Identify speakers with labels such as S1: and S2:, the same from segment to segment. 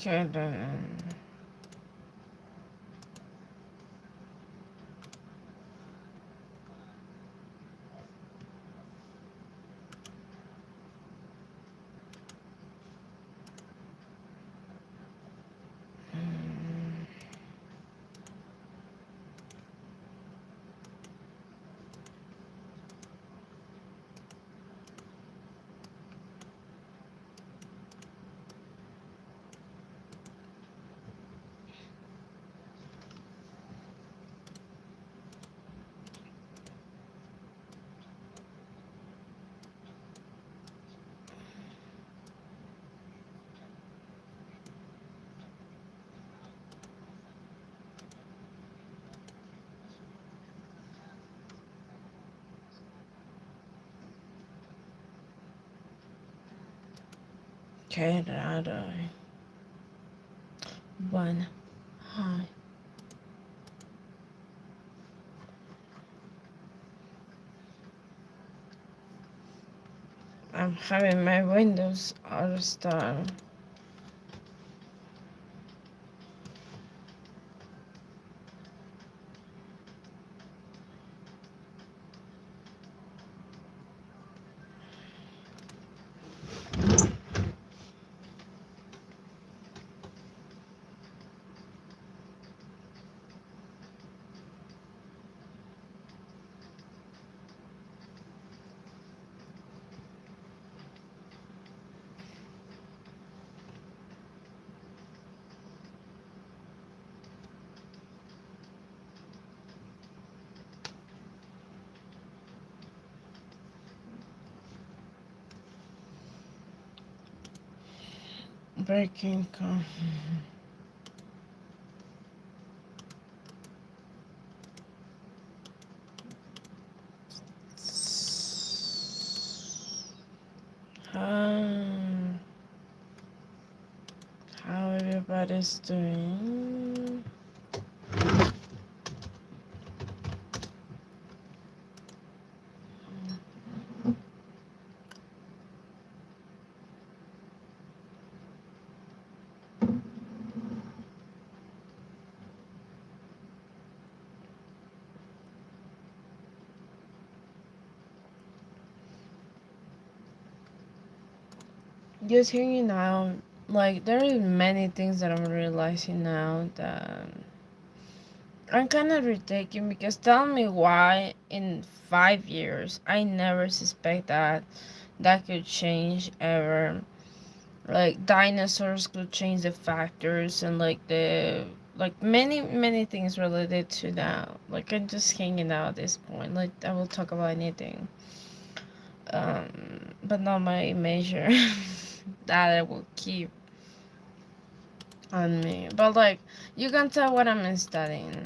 S1: Okay, then. Okay, raro. One. Hi. I'm having my windows all star. Breaking con. Um, how everybody's doing? Just hanging out. Like, there are many things that I'm realizing now that I'm kind of retaking, because tell me why in 5 years I never suspect that that could change ever. Like, dinosaurs could change the factors, and like the like many things related to that. Like, I'm just hanging out at this point. Like, I will talk about anything. But not my measure that I will keep on me. But like, you can tell what I'm studying.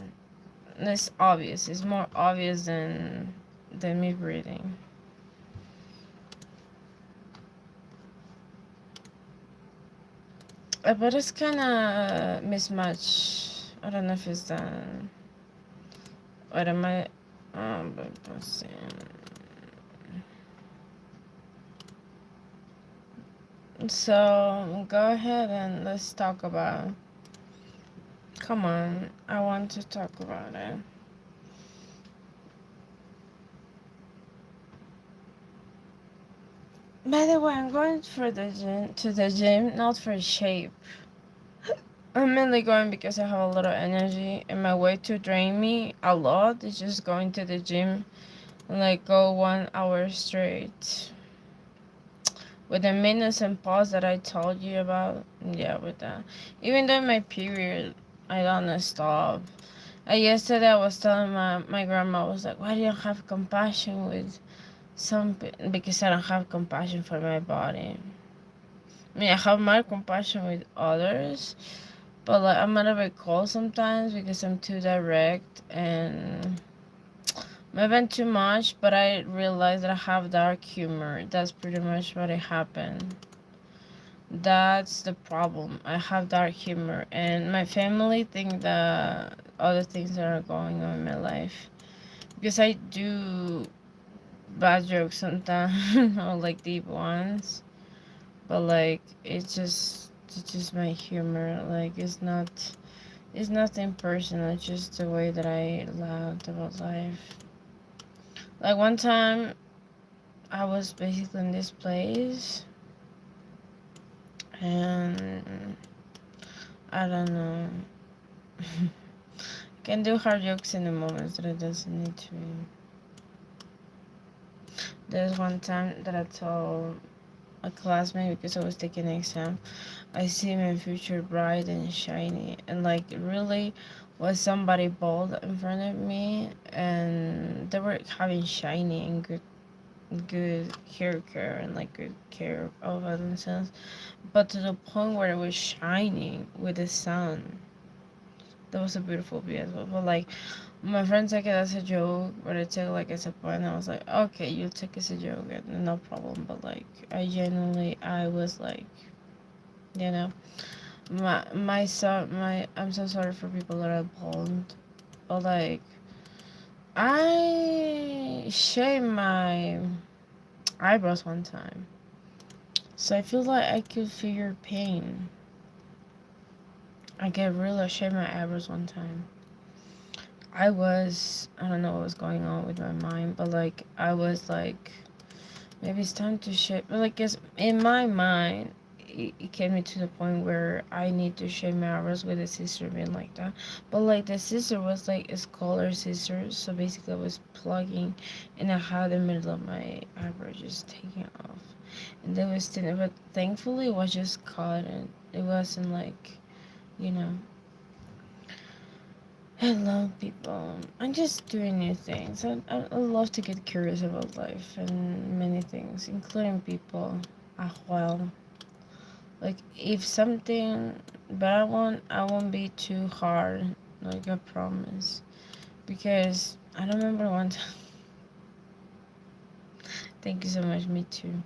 S1: It's obvious. It's more obvious than me breathing. But it's kind of mismatch. I don't know if it's done. What am I? But so go ahead and let's talk about. Come on, I want to talk about it. By the way, I'm going for the gym to the gym, not for shape. I'm mainly going because I have a lot of energy, and my way to drain me a lot is just going to the gym and like go 1 hour straight. With the minutes and pause that I told you about, yeah, with that. Even though my period, I don't stop. Yesterday I was telling my grandma, I was like, why do you have compassion with some, because I don't have compassion for my body. I mean, I have more compassion with others, but like, I'm a little bit cold sometimes because I'm too direct and maybe too much, but I realized that I have dark humor. That's pretty much what it happened. That's the problem. I have dark humor, and my family think that other things that are going on in my life, because I do bad jokes sometimes, or like deep ones, but like it's just It's just my humor. Like it's nothing personal. It's just the way that I laughed about life. Like one time, I was basically in this place, and I don't know. Can do hard jokes in the moments that it doesn't need to. There's one time that I told a classmate because I was taking an exam. I see my future bright and shiny, and like really was somebody bold in front of me, and they were having shiny and good hair care and like good care over themselves, but to the point where it was shining with the sun. That was a beautiful view as well. But like my friend took it as a joke, but I took it like as a point. I was like, okay, you took it as a joke, and no problem. But like I genuinely, I was like, you know, I'm so sorry for people that are blonde, but like I shaved my eyebrows one time, so I feel like I could feel your pain. I get really shaved my eyebrows one time. I don't know what was going on with my mind, but like I was like, maybe it's time to shave. But like, guess in my mind, it came me to the point where I need to shave my eyebrows with a scissor being like that. But like the scissor was like a smaller scissor, so basically I was plugging, and I had the middle of my eyebrow just taking off, and there was thin. But thankfully, it was just cotton. It wasn't like, you know. I love people. I'm just doing new things. I love to get curious about life and many things, including people as well. Like if something, but I won't be too hard. Like I promise, because I don't remember one time. Thank you so much. Me too.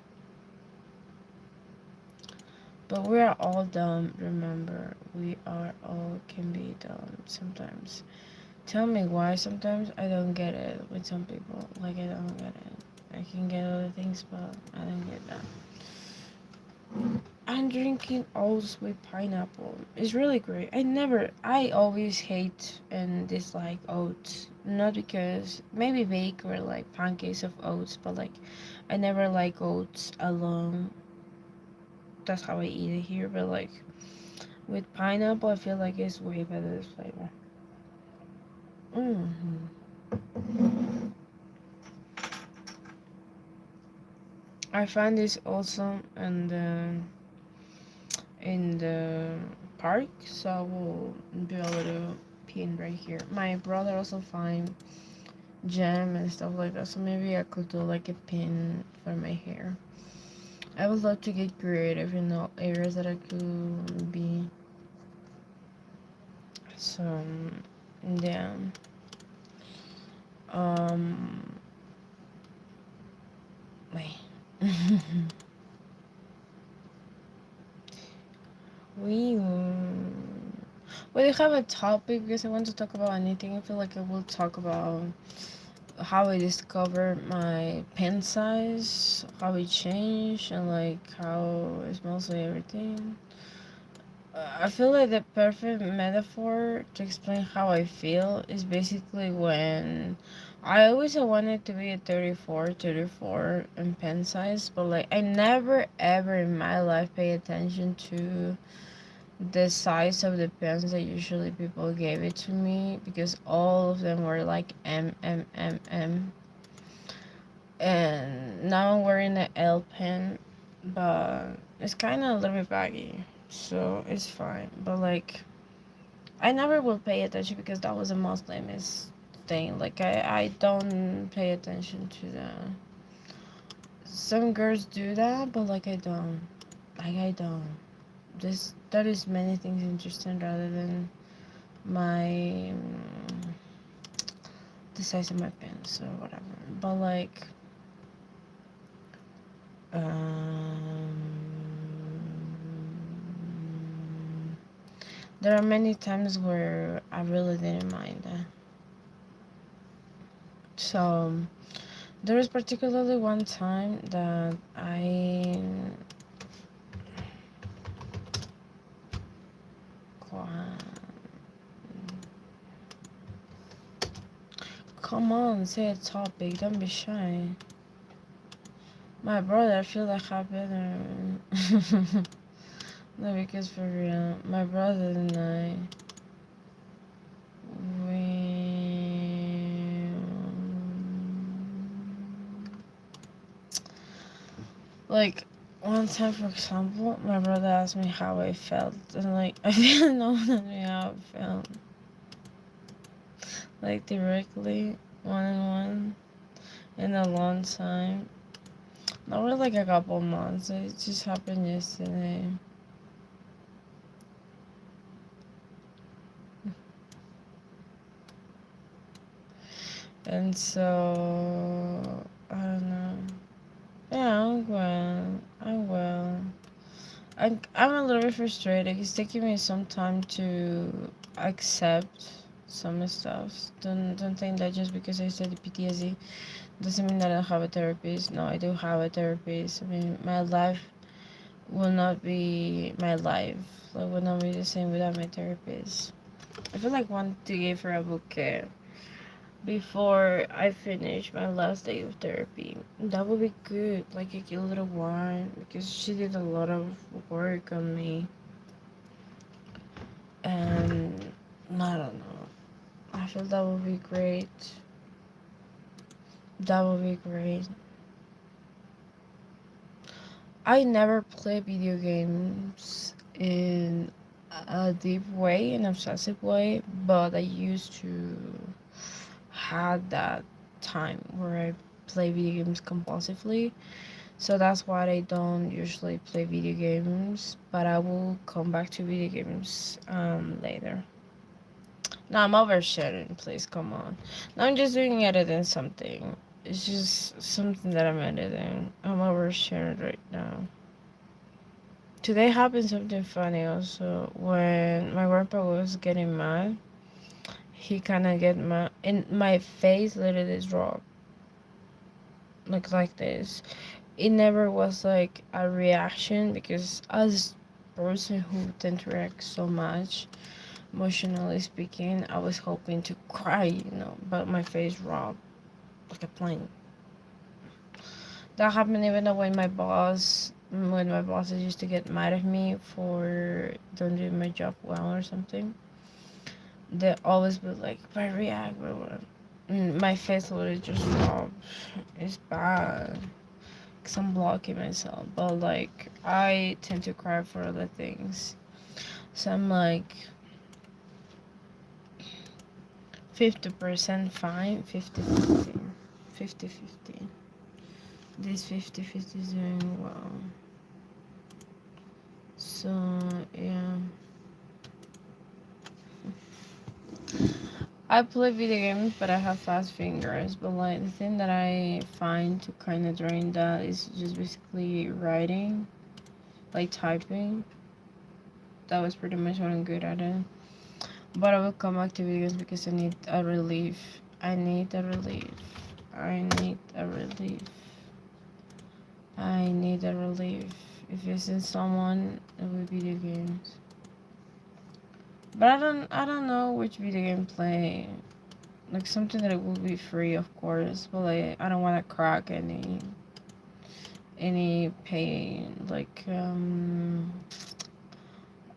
S1: But we are all dumb. Remember, we are all can be dumb sometimes. Tell me why sometimes I don't get it with some people. Like I don't get it. I can get other things, but I don't get that. I'm drinking oats with pineapple. It's really great. I always hate and dislike oats. Not because maybe bake or like pancakes of oats, but like I never like oats alone. That's how I eat it here. But like with pineapple, I feel like it's way better this flavor. I find this awesome and. In the park, so I will do a little pin right here. My brother also find jam and stuff like that, so maybe I could do like a pin for my hair. I would love to get creative in the areas that I could be. So yeah. Um wait. we do you have a topic because I want to talk about anything. I feel like I will talk about how I discovered my pen size, how it changed, and like how it's mostly everything. I feel like the perfect metaphor to explain how I feel is basically when I always wanted to be a 34 in pen size, but like I never ever in my life pay attention to the size of the pens that usually people gave it to me because all of them were like M. And now I'm wearing an L pen, but it's kind of a little bit baggy, so it's fine. But like, I never will pay attention because that was a Muslimist thing. Like, I don't pay attention to that. Some girls do that, but like I don't. Like I don't. That is many things interesting rather than my the size of my pants or whatever. But like there are many times where I really didn't mind that. So there was particularly one time that Come on, say a topic. Don't be shy. My brother, I feel like I better. No, because for real, my brother and I, we like one time, for example, my brother asked me how I felt, and like I didn't know how I felt, like directly, one on one, in a long time. Not really like a couple months. It just happened yesterday. And so I don't know. Yeah, I'm well. I'm well. I'm a little bit frustrated. It's taking me some time to accept some stuff. Don't think that just because I study PTSD doesn't mean that I don't have a therapist. No, I do have a therapist. I mean, my life will not be my life. Like, will not be the same without my therapist. I feel like I want to give her a bouquet before I finish my last day of therapy. That would be good, like a cute little wine, because she did a lot of work on me. And I don't know. I feel that would be great. That would be great. I never play video games in a deep way, an obsessive way, but I used to had that time where I play video games compulsively. So that's why I don't usually play video games, but I will come back to video games later. No, I'm oversharing, please come on. No, I'm just doing editing something. It's just something that I'm editing. I'm oversharing right now. Today happened something funny also. When my grandpa was getting mad, he kinda get mad and my face literally dropped. Like this. It never was like a reaction because as a person who tend to react so much, emotionally speaking, I was hoping to cry, but my face dropped like a plane. That happened even though when my bosses used to get mad at me for don't doing my job well or something, they always be like, "Why react?" My face literally just dropped. It's bad. Cause I'm blocking myself, but like I tend to cry for other things, so I'm like 50% fine, 50-50. 50-50. This 50-50 is doing well. So yeah, I play video games, but I have fast fingers. But like the thing that I find to kind of drain that is just basically writing, like typing. That was pretty much what I'm good at it. But I will come back to video games because I need a relief. I need a relief. I need a relief. I need a relief. If it's in someone, it will be video games. But I don't know which video game play. Like something that it will be free, of course. But like I don't want to crack any pay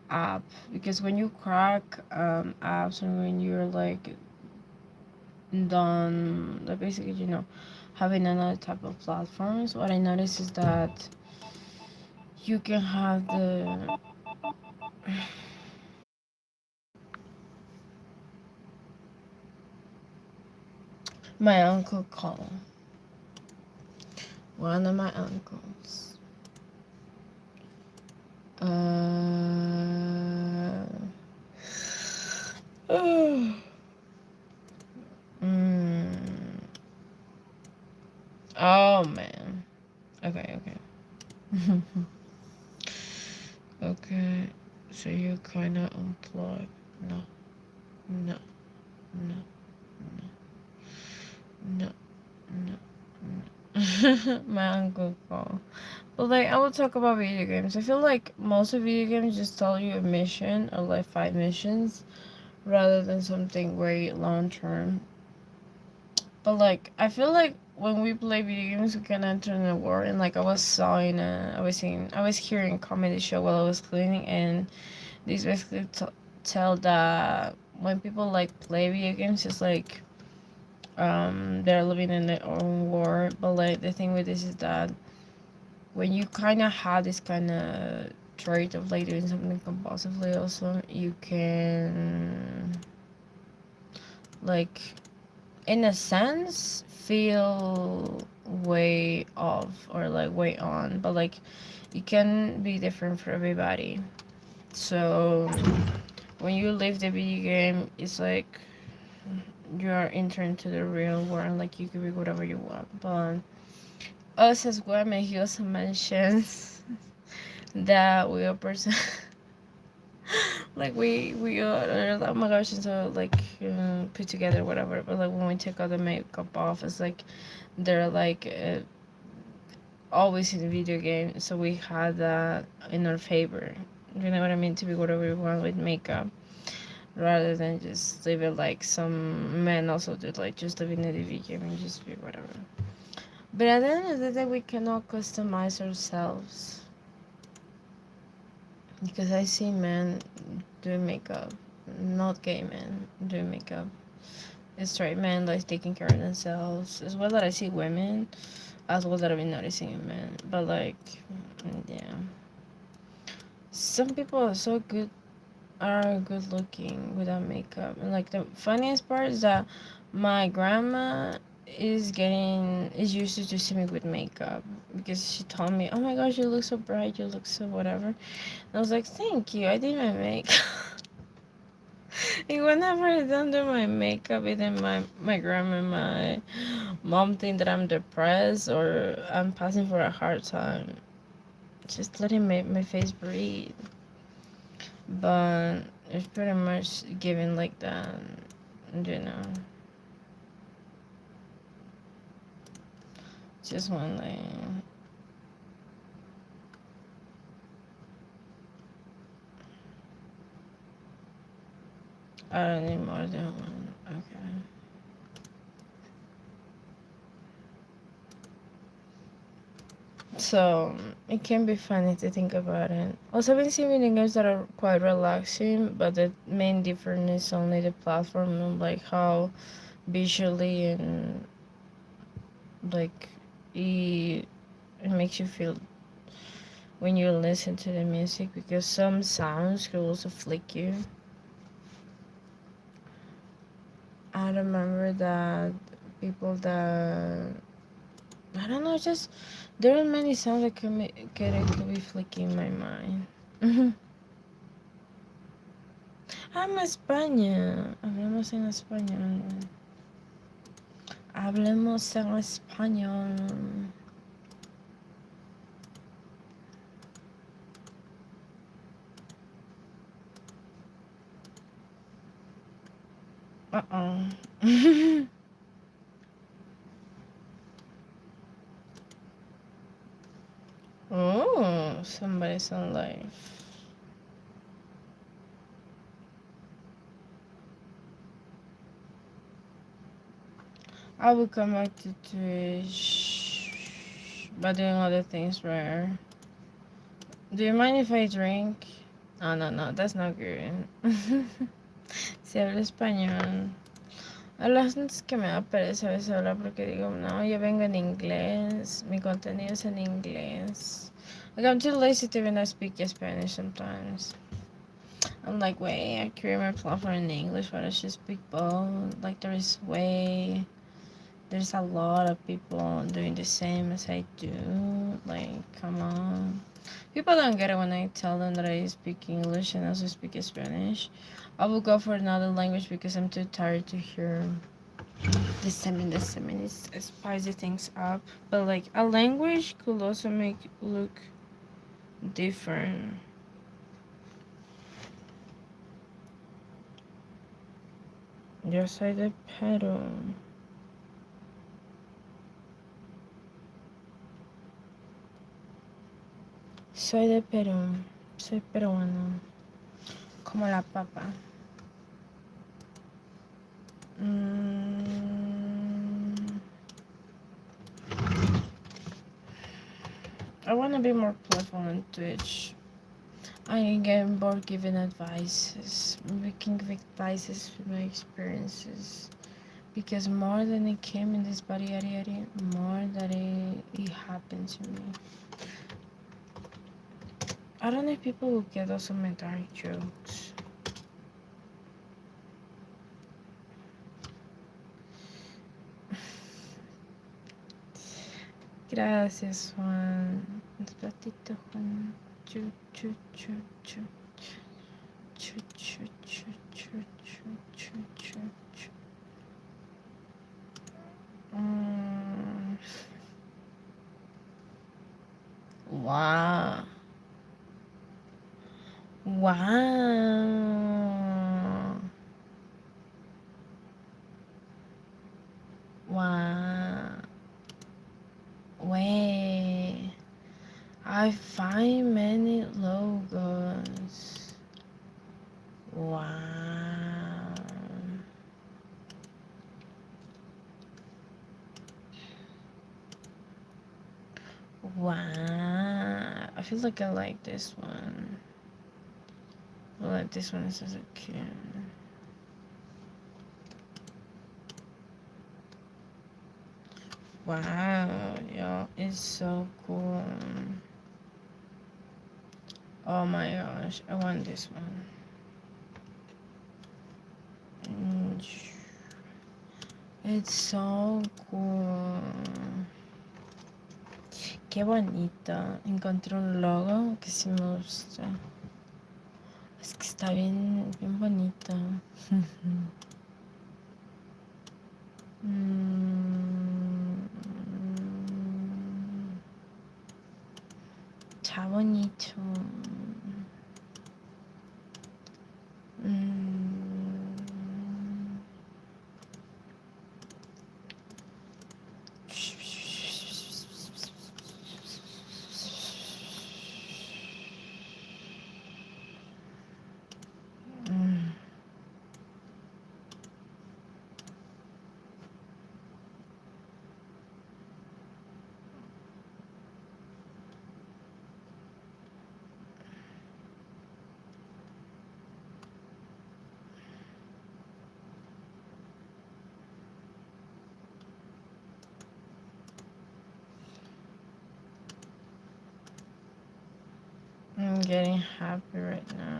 S1: app, because when you crack apps and when you're like done, like basically having another type of platforms, what I noticed is that you can have the my uncle called, one of my uncles. Uh, mm, oh man. Okay, okay. Okay. So you're kinda unplugged. No, no, no, no, no, no, no. My uncle call. But like I will talk about video games. I feel like most of video games just tell you a mission or like 5 missions rather than something very long term. But like I feel like when we play video games, we can enter in a world. And like I was hearing a comedy show while I was cleaning, and these basically tell that when people like play video games, it's like they're living in their own world. But like the thing with this is that when you kind of have this kind of trait of like doing something compulsively, also you can like in a sense feel way off or like way on, but like it can be different for everybody. So when you leave the video game, it's like you are entering to the real world. Like you can be whatever you want. But us as women, he also mentions that we are person like we are oh my gosh, and so like put together whatever. But like when we take all the makeup off, it's like they're like always in the video game. So we had that in our favor. You know what I mean? To be whatever we want with makeup, rather than just leave it like some men also did, like just live in the video game and just be whatever. But at the end of the day, we cannot customize ourselves because I see men doing makeup, not gay men doing makeup. It's straight men like taking care of themselves. As well that I see women, as well that I've been noticing in men. But like, yeah, some people are so good, are good looking without makeup. And like the funniest part is that my grandma is used to see me with makeup because she told me, "Oh my gosh, you look so bright, you look so whatever." And I was like, "Thank you, I did my makeup." And whenever I don't do my makeup, either my grandma and my mom think that I'm depressed or I'm passing for a hard time. Just letting my face breathe. But it's pretty much given like that, you know. Just one thing. I don't need more than one. Okay. So it can be funny to think about it. Also, I've been seeing video games that are quite relaxing, but the main difference is only the platform and like how visually and like it makes you feel when you listen to the music, because some sounds could also flick you. I remember that people that I don't know, just there are many sounds that could be flicking my mind. I'm España. Hablemos en español. Hablemos en español. Uh-oh. Oh, somebody's on live. I will come back to Twitch by doing other things rare. Do you mind if I drink? Oh, no, no, that's not good. Si hablo español. A las veces que me da pereza a veces hablar porque digo, no, yo vengo en inglés, mi contenido es en inglés. Like, I'm too lazy to even speak Spanish sometimes. I'm like, wait, I create my platform in English, but I should speak both. Like, there's a lot of people doing the same as I do. Like, come on. People don't get it when I tell them that I speak English and also speak Spanish. I will go for another language because I'm too tired to hear the same is spicy things up. But like a language could also make look different. Yo soy de Perú. Soy de Perú. Soy peruano. Como la papa. I want to be more playful on Twitch. I get bored giving advices. We can give advices with my experiences. Because more than it came in this body, more that it happened to me. I don't know if people will get those of my dark jokes. Gracias, Juan. Un platito, Juan. Chu, chu, chu, chu. Chu, chu, chu, chu, chu, chu, chu, chu. Wow. Wow. Wow. Wait. I find many logos. Wow. Wow. I feel like I like this one. I like this one as a kid. Wow, y'all, it's so cool. Oh my gosh, I want this one. It's so cool. Qué bonito. Encontré un logo que sí me gusta. Es que está bien, bien bonito. Está bonito. I'm getting happy right now.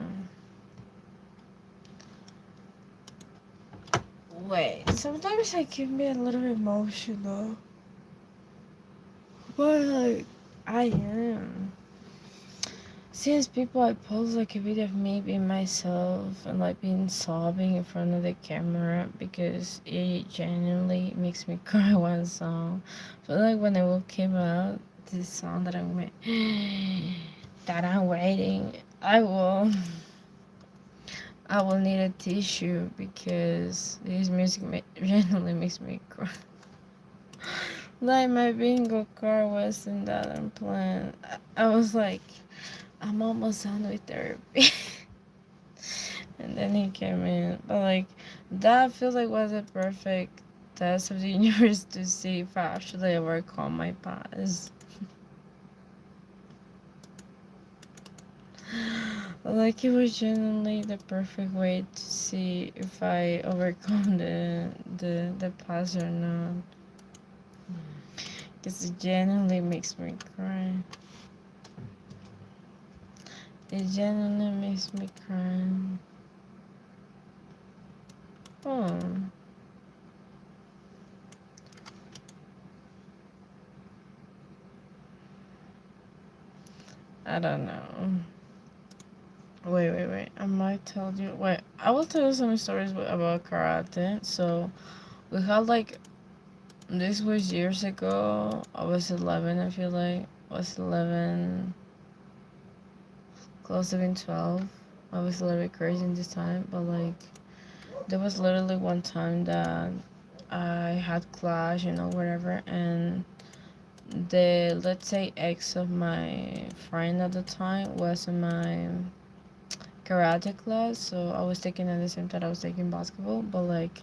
S1: Wait, sometimes I can be a little emotional. But like, I am. Since people I post like a video of me being myself and like being sobbing in front of the camera because it genuinely makes me cry one song. So like when it will came out, this song that I'm waiting, I will need a tissue because this music genuinely makes me cry. Like my bingo card wasn't that unplanned. I was like, I'm almost done with therapy. And then he came in. But like that feels like was a perfect test of the universe to see if I actually overcome my past. Like it was genuinely the perfect way to see if I overcome the past or not. Because it genuinely makes me cry. It genuinely makes me cry. Oh. I don't know. Wait. I might tell you. Wait, I will tell you some stories about karate. So, we had like, this was years ago. I was 11, I feel like. I was 11, close to being 12. I was a little bit crazy in this time, but like, there was literally one time that I had class, whatever, and the, let's say, ex of my friend at the time was in my karate class, so I was taking at the same time I was taking basketball, but like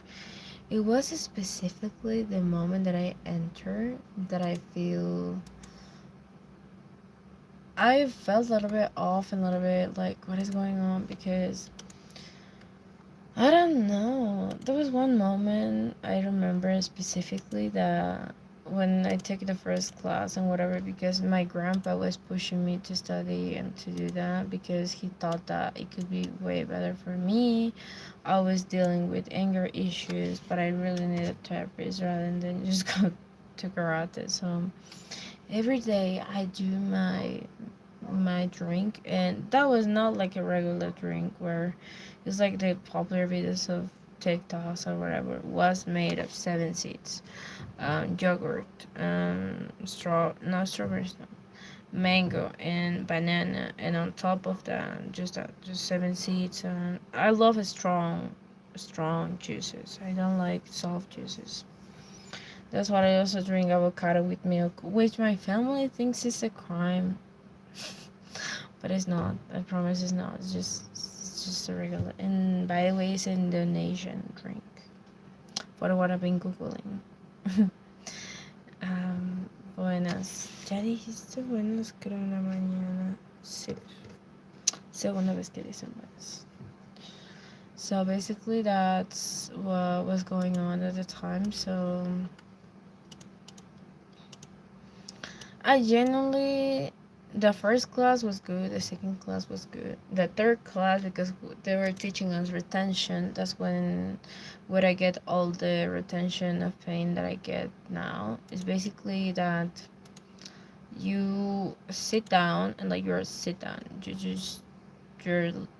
S1: it was specifically the moment that I entered that I felt a little bit off and a little bit like what is going on, because I don't know. There was one moment I remember specifically that when I took the first class and whatever, because my grandpa was pushing me to study and to do that because he thought that it could be way better for me. I was dealing with anger issues, but I really needed therapist rather than just go to karate. So every day I do my drink, and that was not like a regular drink where it's like the popular videos of TikToks or whatever. It was made of 7 seeds, yogurt, no strawberries, no, mango and banana, and on top of that, just 7 seeds. And I love a strong juices. I don't like soft juices. That's why I also drink avocado with milk, which my family thinks is a crime. But it's not. I promise it's not. It's just a regular. And by the way, it's an Indonesian drink. For what I've been googling. Buenas. Ya dijiste buenas, creo, en la mañana. Sí. Segunda vez que dicen buenas. So basically, that's what was going on at the time. So I genuinely, the first class was good, the second class was good, the third class, because they were teaching us retention. That's when where I get all the retention of pain that I get now. It's basically that you sit down and like you're sit down. You're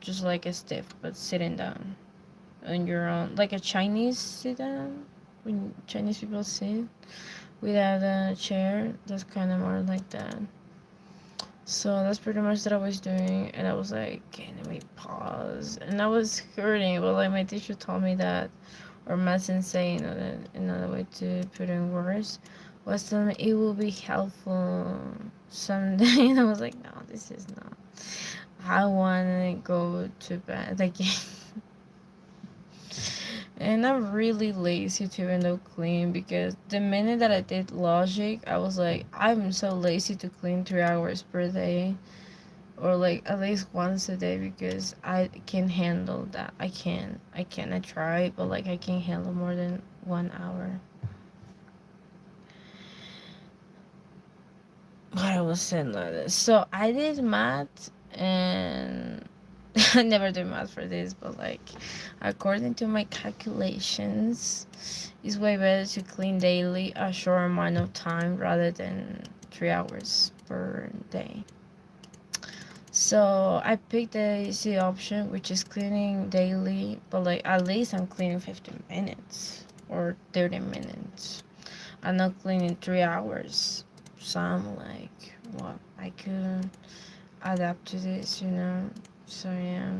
S1: just like a stiff, but sitting down on your own, like a Chinese sit down. When Chinese people sit without a chair, that's kind of more like that. So that's pretty much what I was doing, and I was like, can we pause? And I was hurting, but like my teacher told me that, or my sensei, another way to put in words, was telling me it will be helpful someday. And I was like, no, this is not. I want to go to bed again. And I'm really lazy to end up clean, because the minute that I did logic, I was like, I'm so lazy to clean 3 hours per day, or like at least once a day, because I can handle that. I try, but like I can't handle more than 1 hour. But I was saying like this. So I did math, and I never do math for this, but like according to my calculations, it's way better to clean daily a short amount of time rather than 3 hours per day. So I picked the easy option, which is cleaning daily, but like at least I'm cleaning 15 minutes or 30 minutes. I'm not cleaning 3 hours. So I'm like, well, I could adapt to this. So yeah.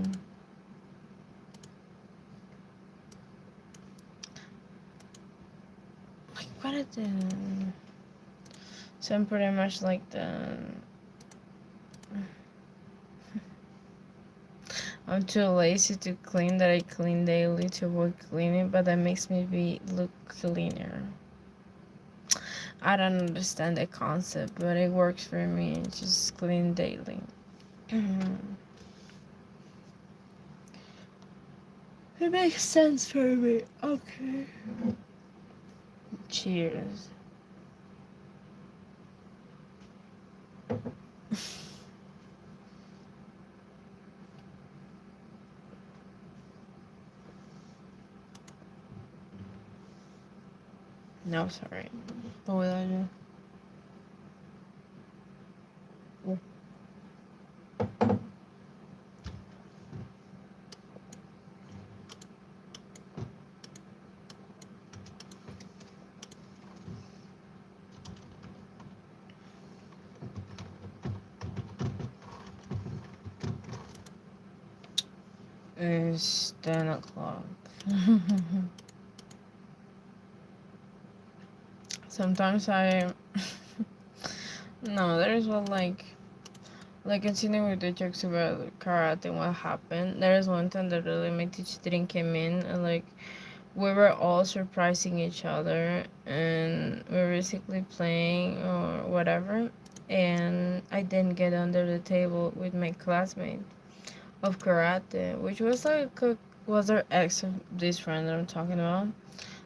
S1: Like what are the so I'm pretty much like I'm too lazy to clean that I clean daily to avoid cleaning, but that makes me look cleaner. I don't understand the concept, but it works for me. Just clean daily. It makes sense for me. Okay. Cheers. No, sorry. What will I do? It's 10 o'clock. Sometimes I No, there is one like continuing with the jokes about karate and what happened. There is one time that really my teacher didn't come in, and like we were all surprising each other, and we were basically playing or whatever, and I didn't get under the table with my classmate of karate, which was like was our ex of this friend that I'm talking about,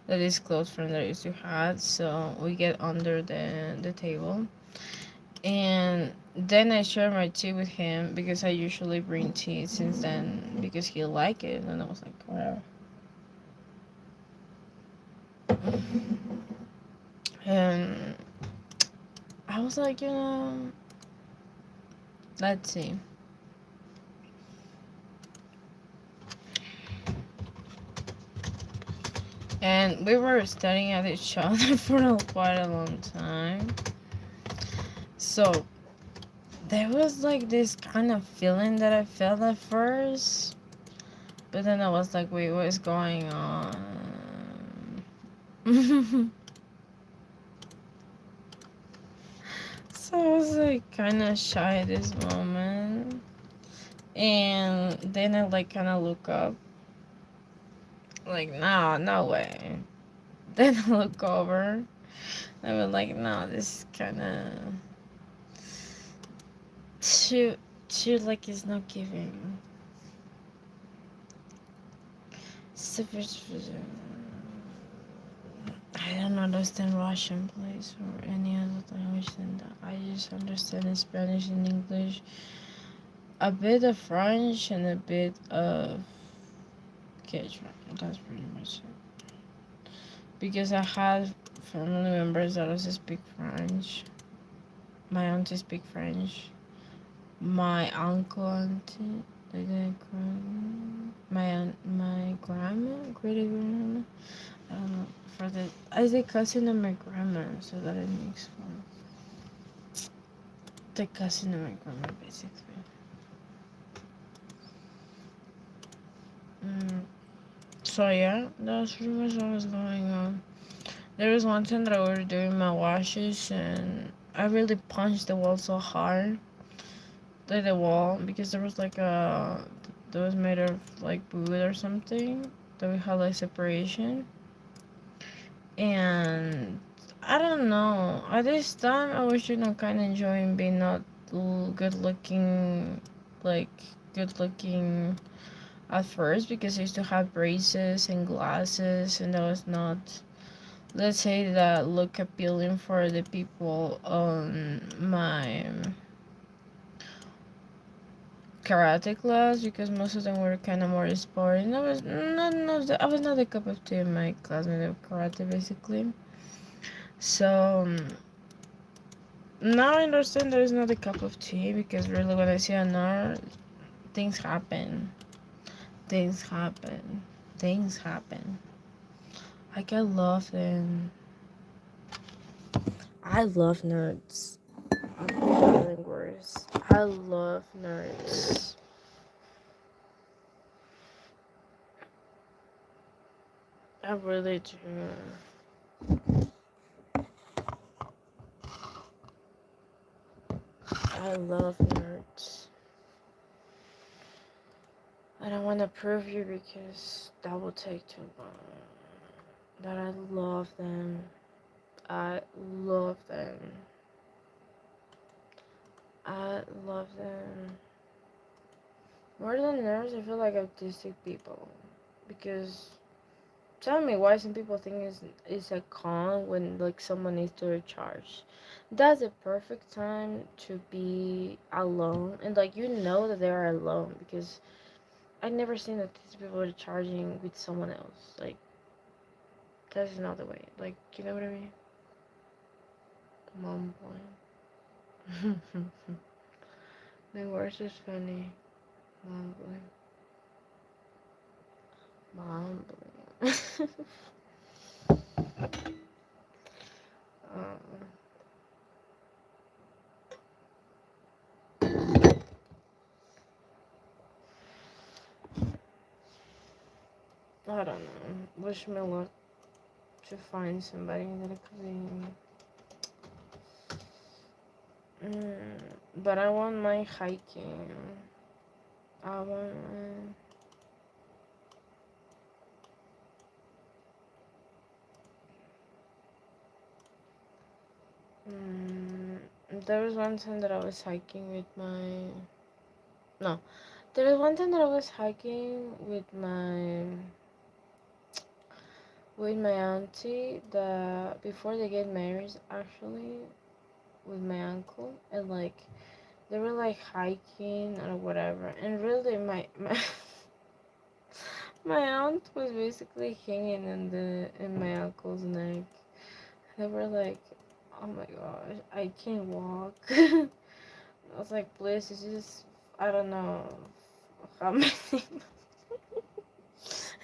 S1: that is close friend that I used to have. So we get under the table, and then I share my tea with him because I usually bring tea since then because he liked it, and I was like, whatever. And I was like, let's see. And we were staring at each other for quite a long time. So there was like this kind of feeling that I felt at first, but then I was like, wait, what is going on? So I was like kind of shy at this moment, and then I like kind of look up, like, no, no way. Then I look over, I was like, no, this is kind of too like it's not giving. I don't understand Russian, please, or any other language than that. I just understand Spanish and English, a bit of French, and a bit of Quechua. That's pretty much it. Because I have family members that also speak French. My auntie speak French. My uncle, auntie, my grandma, great grandma. I don't know. For the I say cousin of my grandma, so that it makes fun. The cousin of my grandma, basically. Mm. So yeah, that's pretty much what was going on. There was one time that I was doing my washes, and I really punched the wall so hard, like the wall, because there was like a that was made of like wood or something that we had like separation, and I don't know. At this time, I was kind of enjoying being not good looking, like good looking at first, because I used to have braces and glasses, and that was not, let's say, that look appealing for the people on my karate class, because most of them were kind of more sporty. And I was not a cup of tea in my class of karate, basically. So now I understand there is not a cup of tea, because really when I see an art, things happen. Things happen. Things happen. Like I love them. I love nerds. I'm feeling worse. I love nerds. I really do. I love nerds. I don't want to prove you because that will take too long. But I love them. I love them. I love them. More than nerds, I feel like autistic people. Because tell me why some people think it's a con when like someone needs to recharge. That's the perfect time to be alone, and like that they are alone, because I never seen that these people are charging with someone else. Like that's not the way. Like you know what I mean? Mom boy. The worst is funny. Mom boy. Mom boy. um, I don't know. Wish me luck to find somebody that could be. But I want my hiking. I want mm, there was one time that I was hiking with my no. There was one time that I was hiking with my auntie that before they get married actually with my uncle, and like they were like hiking or whatever, and really my my aunt was basically hanging in my uncle's neck. They were like, oh my gosh, I can't walk. I was like, please, it's just, I don't know how many.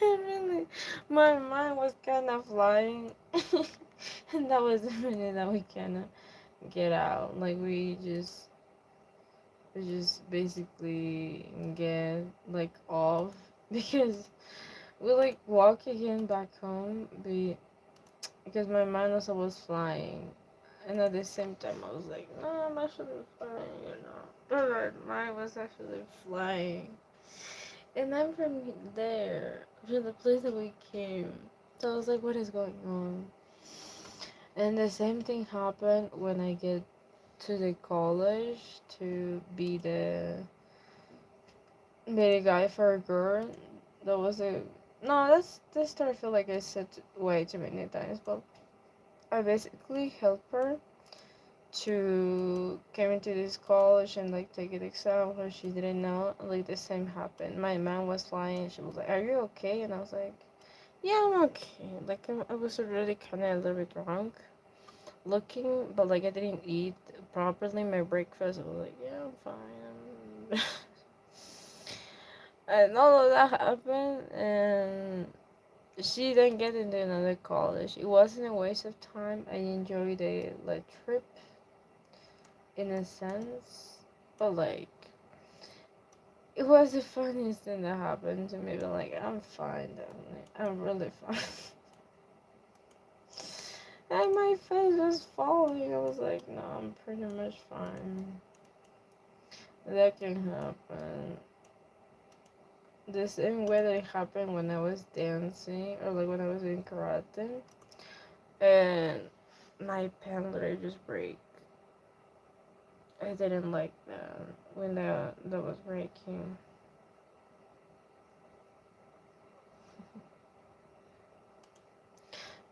S1: And really, my mind was kind of flying. And that was the minute that we kind of get out. Like, we just basically get, like, off. Because we, like, walk again back home. Because my mind also was flying. And at the same time, I was like, no, I'm actually flying, you know. But my mind was actually flying. And I'm from there, from the place that we came. So I was like, what is going on? And the same thing happened when I get to the college to be the guy for a girl. That was a no. That's this story. I feel like I said way too many times, but I basically helped her to came into this college and like take an exam where she didn't know. Like the same happened. My mom was flying. She was like, "Are you okay?" And I was like, "Yeah, I'm okay." Like I was already kind of a little bit drunk, looking, but like I didn't eat properly my breakfast. I was like, "Yeah, I'm fine." And all of that happened, and she didn't get into another college. It wasn't a waste of time. I enjoyed the like trip in a sense, but like it was the funniest thing that happened to me. But like I'm fine, I'm really fine. And my face was falling. I was like, no, I'm pretty much fine. That can happen. The same way that it happened when I was dancing or like when I was in karate, and my pen literally just break. I didn't like that when that was breaking.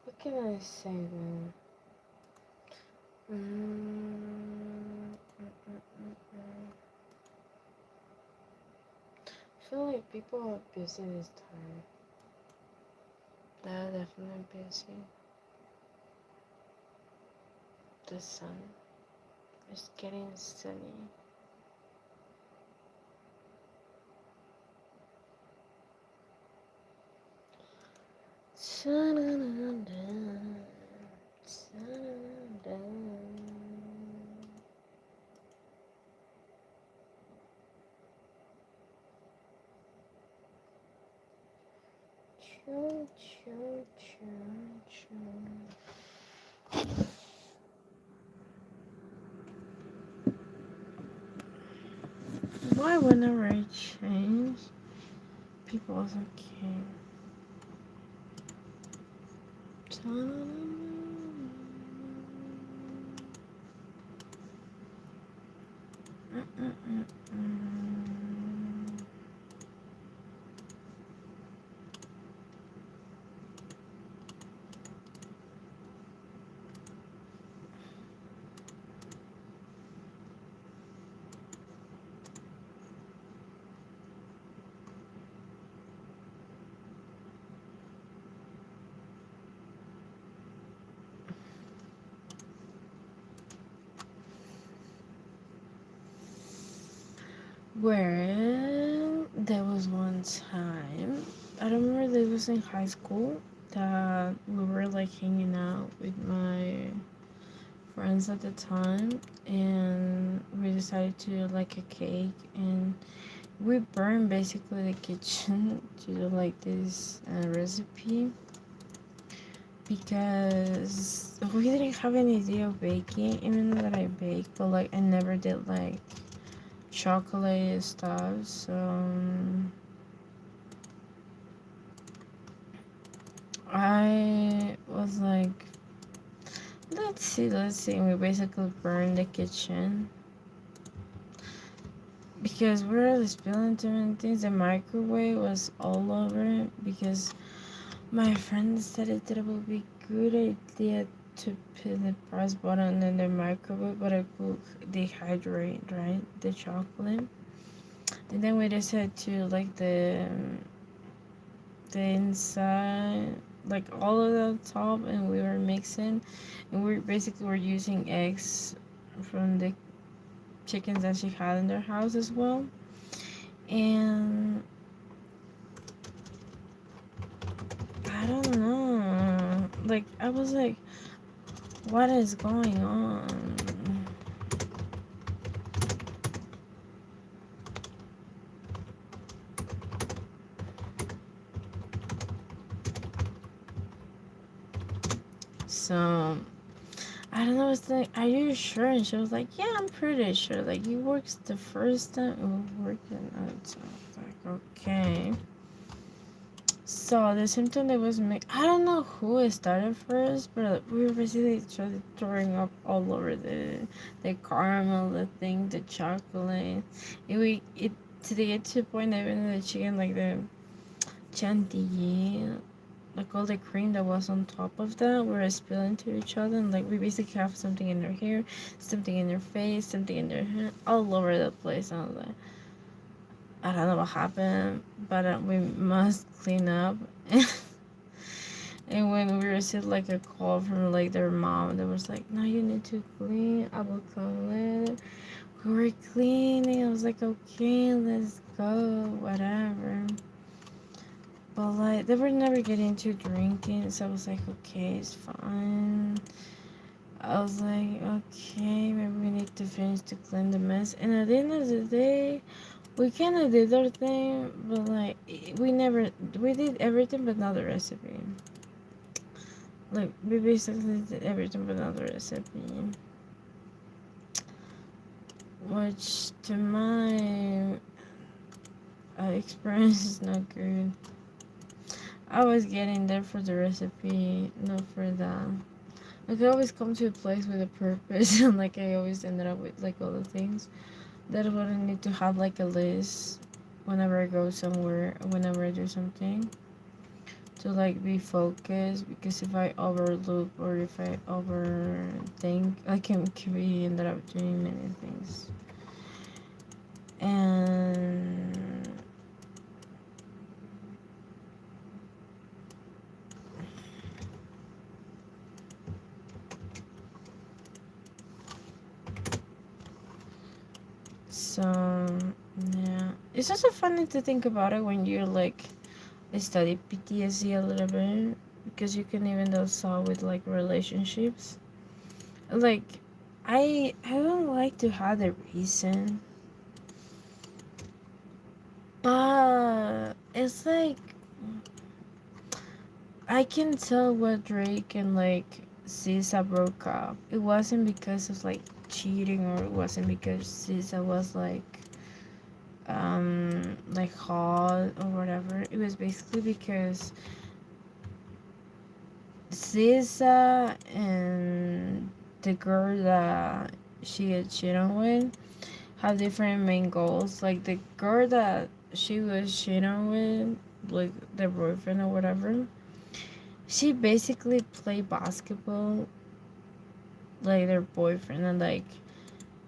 S1: What can I say then? Mm, mm, mm, mm, mm. I feel like people are busy this time. They're definitely busy. The sun is getting sunny. Sun choo, choo, choo, choo. Why whenever I change, people also came. Well, there was one time, I remember that it was in high school, that we were like hanging out with my friends at the time, and we decided to do like a cake, and we burned basically the kitchen to do like this recipe. because we didn't have any idea of baking, even though that I bake, but like I never did like chocolate stuff. So I was like, let's see. And we basically burned the kitchen because we were spilling different things. The microwave was all over it because my friend said that it would be good idea to put the press button in the microwave, but it could dehydrate, right? The chocolate. And then we decided to like the inside, like all of the top, and we were mixing, and we basically were using eggs from the chickens that she had in their house as well. And I don't know, like I was like, what is going on? So I don't know. It's like, are you sure? And she was like, yeah, I'm pretty sure. Like, it works the first time, it will work another time. I was like, okay. So the symptom that was I don't know who it started first, but we were basically throwing up all over the caramel, the thing, the chocolate. It to get to the point that even the chicken, like the chantilly, like all the cream that was on top of that were spilling to each other, and like we basically have something in their hair, something in their face, something in their hair, all over the place. I was like, I don't know what happened, but we must clean up. And when we received like a call from like their mom that was like, no, you need to clean, I will come later. We were cleaning. I was like, okay, let's go, whatever. But like they were never getting to drinking, so I was like, okay, it's fine. I was like, okay, maybe we need to finish to clean the mess. And at the end of the day, we kind of did our thing, but like we did everything but not the recipe. Like we basically did everything but not the recipe, which to my experience is not good. I was getting there for the recipe, not for that. Like I always come to a place with a purpose, and like I always ended up with like all the things that I wouldn't need to have like a list whenever I go somewhere, whenever I do something, to like be focused. Because if I overlook or if I overthink, I can be ended up doing many things. And so yeah, it's also funny to think about it when you're like study PTSD a little bit, because you can even though solve with like relationships. Like I don't like to have the reason, but it's like I can tell what Drake and like SZA broke up. It wasn't because of like cheating, or it wasn't because SZA was like hot or whatever. It was basically because SZA and the girl that she had cheated on with have different main goals. Like the girl that she was cheating with, like their boyfriend or whatever, she basically played basketball like their boyfriend, and like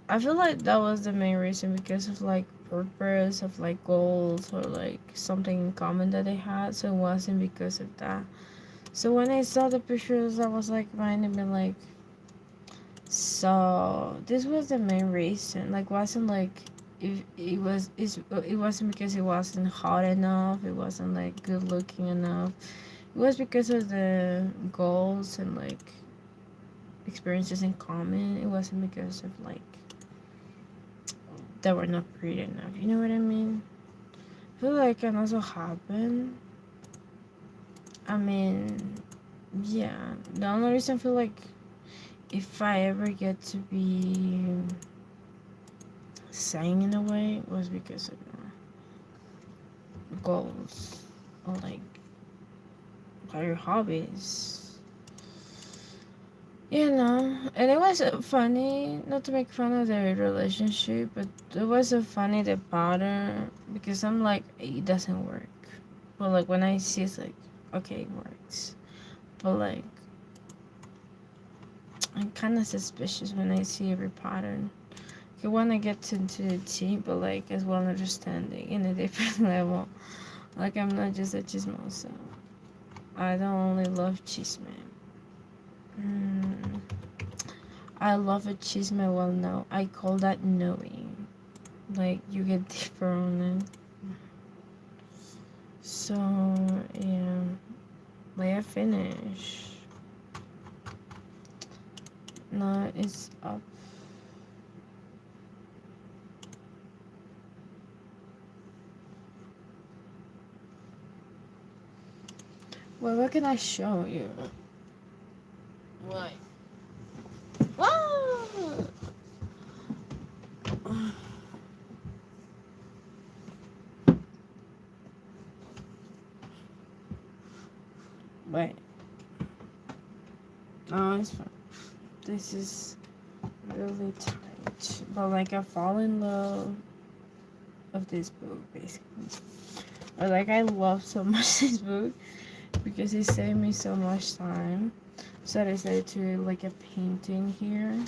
S1: I feel like that was the main reason, because of like purpose of like goals or like something in common that they had. So it wasn't because of that. So when I saw the pictures, I was like minding like, so this was the main reason. Like wasn't like if it wasn't because it wasn't hot enough. It wasn't like good looking enough. It was because of the goals and like experiences in common. It wasn't because of like that were not pretty enough. You know what I mean? I feel like can also happen. I mean, yeah, the only reason I feel like if I ever get to be sane in a way was because of goals or like your hobbies. And it was funny, not to make fun of the relationship, but it was a funny the pattern because I'm like, it doesn't work. But like when I see it's like, okay, it works. But like, I'm kind of suspicious when I see every pattern. I want to get into the tea, but like as well understanding in a different level. Like I'm not just a chismosa. I don't only love chisme. Mm, I love a chisme well no. I call that knowing. Like you get deeper on it. So yeah, like I finish. No, it's up. Well, what can I show you? What? Ah! Wait. Oh, it's fine. This is really tight. But like I fall in love of this book basically. Or like I love so much this book because it saved me so much time. So I decided to do like a painting here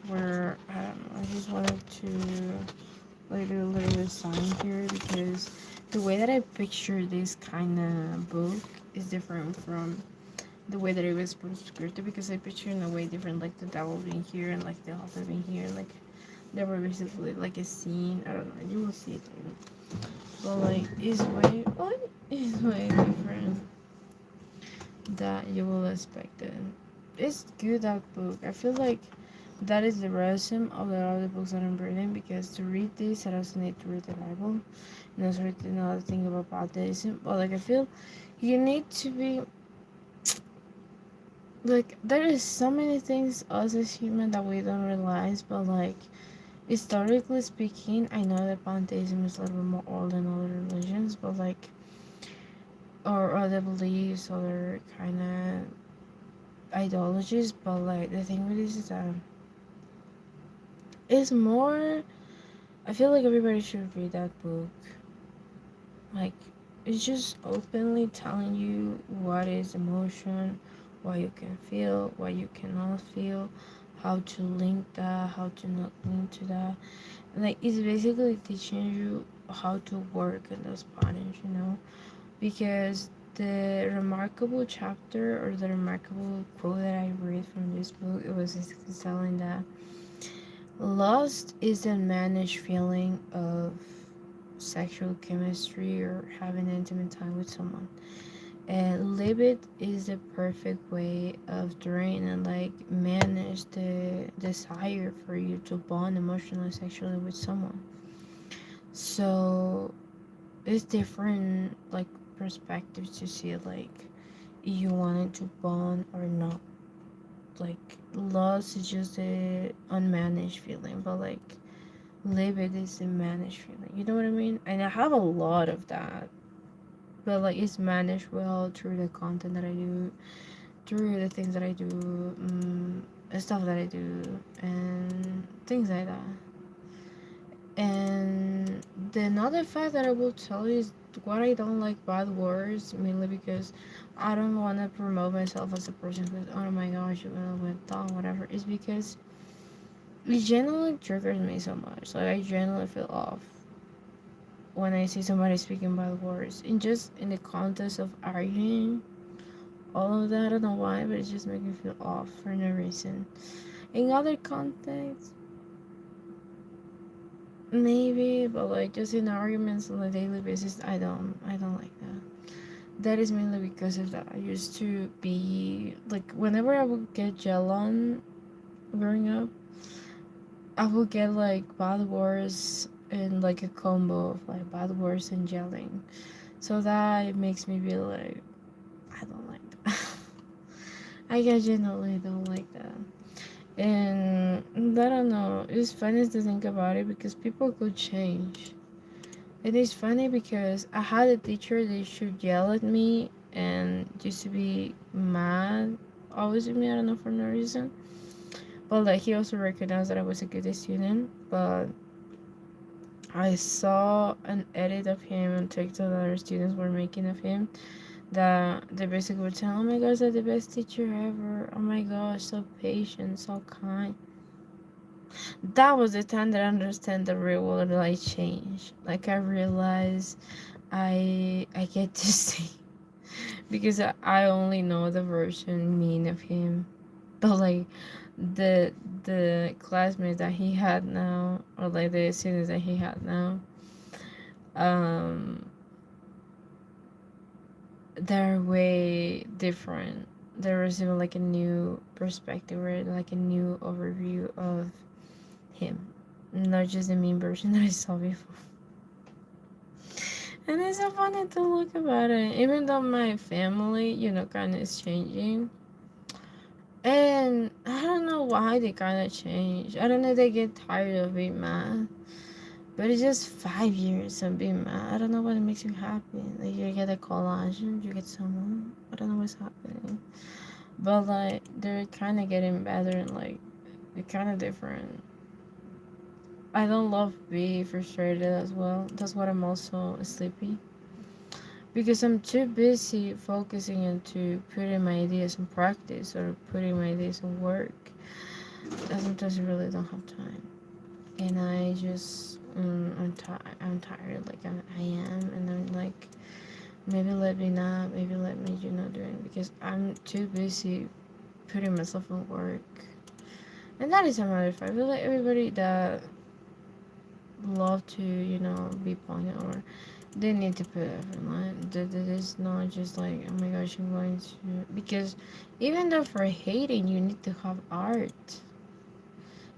S1: where I don't know, I just wanted to like do a little design here because the way that I picture this kind of book is different from the way that it was scripted because I picture in a way different, like the devil being here and like the author being here, like they were basically like a scene. I don't know, you will see it later. But like it's way different that you will expect it. It's good that book. I feel like that is the resume of the other books that I'm reading because to read this I also need to read the Bible and also read another thing about Buddhism. But like I feel you need to be like there is so many things us as human that we don't realize, but like historically speaking, I know that pantheism is a little bit more old than other religions, but like or other beliefs, other kind of ideologies. But like the thing with this is that it's more. I feel like everybody should read that book. Like it's just openly telling you what is emotion, what you can feel, what you cannot feel, how to link that, how to not link to that. Like it's basically teaching you how to work in those patterns, because the remarkable chapter or the remarkable quote that I read from this book, it was basically telling that lust is a managed feeling of sexual chemistry or having intimate time with someone, and libido is the perfect way of drain and like manage the desire for you to bond emotionally sexually with someone. So it's different like perspectives to see like you wanted to bond or not. Like loss is just a unmanaged feeling, but like libido is a managed feeling. You know what I mean? And I have a lot of that, but like it's managed well through the content that I do, through the things that I do, stuff that I do, and things like that. And the another fact that I will tell you is what I don't like bad words, mainly because I don't want to promote myself as a person who's, oh my gosh, you know, with done whatever. Is because it genuinely triggers me so much. Like I genuinely feel off when I see somebody speaking bad words, and just in the context of arguing, all of that. I don't know why, but it just makes me feel off for no reason. In other contexts, maybe, but like just in arguments on a daily basis, I don't like that. That is mainly because of that. I used to be like whenever I would get yelled on growing up, I would get like bad words and like a combo of like bad words and yelling. So that makes me be like, I don't like that. I genuinely don't like that. And I don't know, it's funny to think about it because people could change. It is funny because I had a teacher that should yell at me and used to be mad always with me, I don't know, for no reason. But like he also recognized that I was a good student. But I saw an edit of him on TikTok that other students were making of him, that they basically were telling, oh my gosh, that's the best teacher ever. Oh my gosh, so patient, so kind. That was the time that I understand the real world like change. Like I realized I get to see, because I only know the version mean of him. But like the classmates that he had now, or like the students that he had now, um they're way different. They're receiving like a new perspective or like a new overview of him, not just the mean version that I saw before. And it's so funny to look about it, even though my family, kind of is changing. And I don't know why they kind of change. I don't know, they get tired of being mad. But it's just 5 years of being mad. I don't know what makes you happy. Like, you get a collage, you get someone. I don't know what's happening. But, like, they're kind of getting better and, like, they're kind of different. I don't love being frustrated as well. That's why I'm also sleepy. Because I'm too busy focusing into putting my ideas in practice or putting my ideas in work. I sometimes really don't have time. And I just, I'm tired, like I am. And I'm like, maybe let me not, maybe let me, do it. Because I'm too busy putting myself in work. And that is another fact. I feel like everybody that love to, be pointed, or they need to put effort in it. That is not just like, oh my gosh, I'm going to, because even though for hating, you need to have art.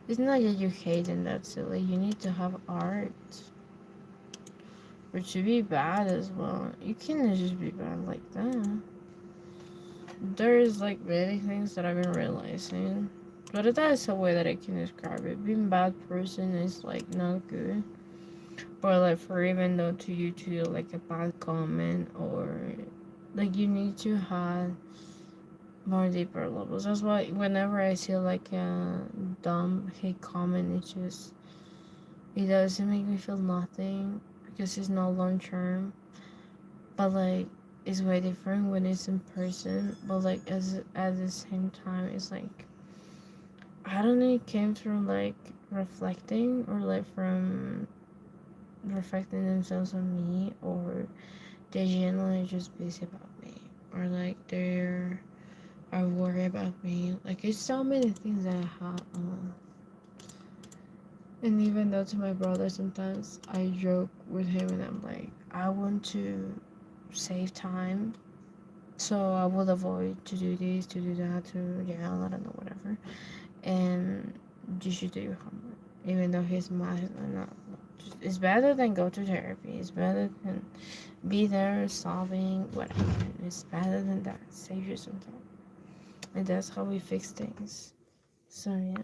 S1: It's not that you hate and that's silly. You need to have art. Or to be bad as well. You can't just be bad like that. There's like many things that I've been realizing. But that's a way that I can describe it. Being a bad person is like not good. Or like for even though to you to do like a bad comment, or like you need to have more deeper levels. That's why whenever I see like a dumb hate comment, it doesn't make me feel nothing because it's not long term. But like it's way different when it's in person. But like as at the same time, it's like I don't know. It came from like reflecting, or like from reflecting themselves on me, or they're genuinely just busy about me, or like they're are worried about me. Like it's so many things that I have on. And even though to my brother sometimes I joke with him and I'm like, I want to save time, so I will avoid to do this, to do that, to yell, I don't know, whatever. And you should do your homework. Even though he's mad, I'm not. It's better than go to therapy. It's better than be there sobbing, whatever. It's better than that. Save you some time. And that's how we fix things. So yeah.